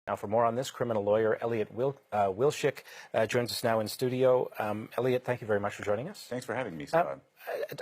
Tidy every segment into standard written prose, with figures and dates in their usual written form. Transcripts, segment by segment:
Now, for more on this, criminal lawyer Elliott Willschick joins us now in studio. Elliott, thank you very much for joining us. Thanks for having me, Scott.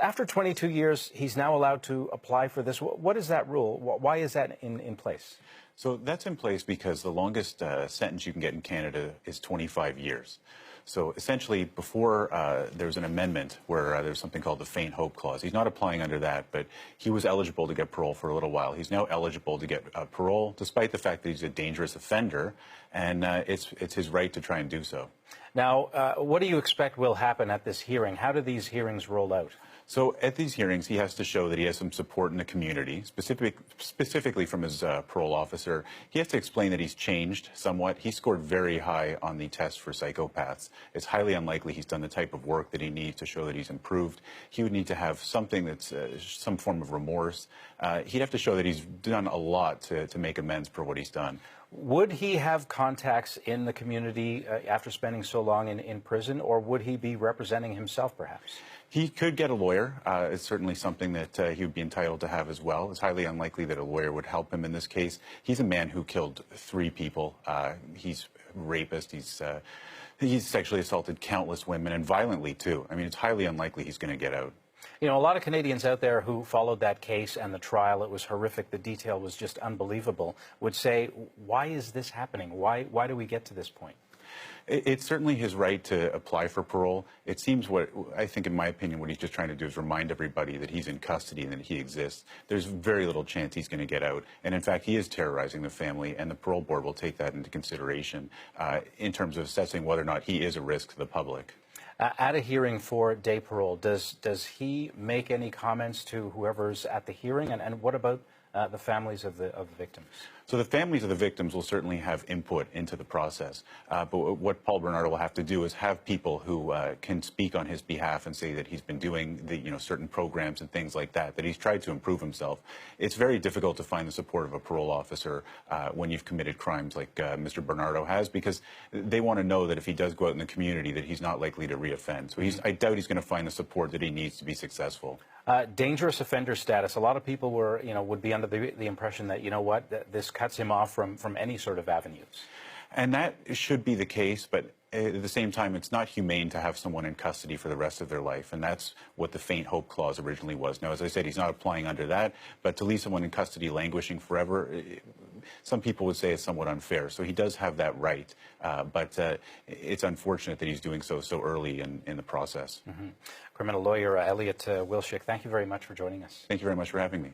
After 22 years, he's now allowed to apply for this. What is that rule? Why is that in place? So that's in place because the longest sentence you can get in Canada is 25 years. So essentially, before there was an amendment where there's something called the faint hope clause. He's not applying under that, but he was eligible to get parole for a little while. He's now eligible to get parole, despite the fact that he's a dangerous offender, and it's his right to try and do so. Now, what do you expect will happen at this hearing? How do these hearings roll out? So at these hearings, he has to show that he has some support in the community, specifically from his parole officer. He has to explain that he's changed somewhat. He scored very high on the test for psychopaths. It's highly unlikely he's done the type of work that he needs to show that he's improved. He would need to have something that's some form of remorse. He'd have to show that he's done a lot to make amends for what he's done. Would he have contacts in the community after spending so long in prison, or would he be representing himself, perhaps? He could get a lawyer. It's certainly something that he would be entitled to have as well. It's highly unlikely that a lawyer would help him in this case. He's a man who killed 3 people. He's a rapist. He's sexually assaulted countless women, and violently, too. I mean, it's highly unlikely he's going to get out. You know, a lot of Canadians out there who followed that case and the trial, it was horrific, the detail was just unbelievable, would say, why is this happening? Why do we get to this point? It's certainly his right to apply for parole. It seems I think, in my opinion, what he's just trying to do is remind everybody that he's in custody and that he exists. There's very little chance he's going to get out. And in fact, he is terrorizing the family, and the parole board will take that into consideration in terms of assessing whether or not he is a risk to the public. At a hearing for day parole, does he make any comments to whoever's at the hearing? And what about the families of the victims? So the families of the victims will certainly have input into the process. But what Paul Benarardo will have to do is have people who can speak on his behalf and say that he's been doing certain programs and things like that, that he's tried to improve himself. It's very difficult to find the support of a parole officer when you've committed crimes like Mr. Benarardo has, because they want to know that if he does go out in the community that he's not likely to reoffend. So I doubt he's going to find the support that he needs to be successful. Dangerous offender status. A lot of people would be under the impression that, this cuts him off from any sort of avenues. And that should be the case, but at the same time, it's not humane to have someone in custody for the rest of their life, and that's what the faint hope clause originally was. Now, as I said, he's not applying under that, but to leave someone in custody languishing forever, some people would say it's somewhat unfair. So he does have that right, but it's unfortunate that he's doing so early in the process. Criminal lawyer Elliott Willschick, thank you very much for joining us. Thank you very much for having me.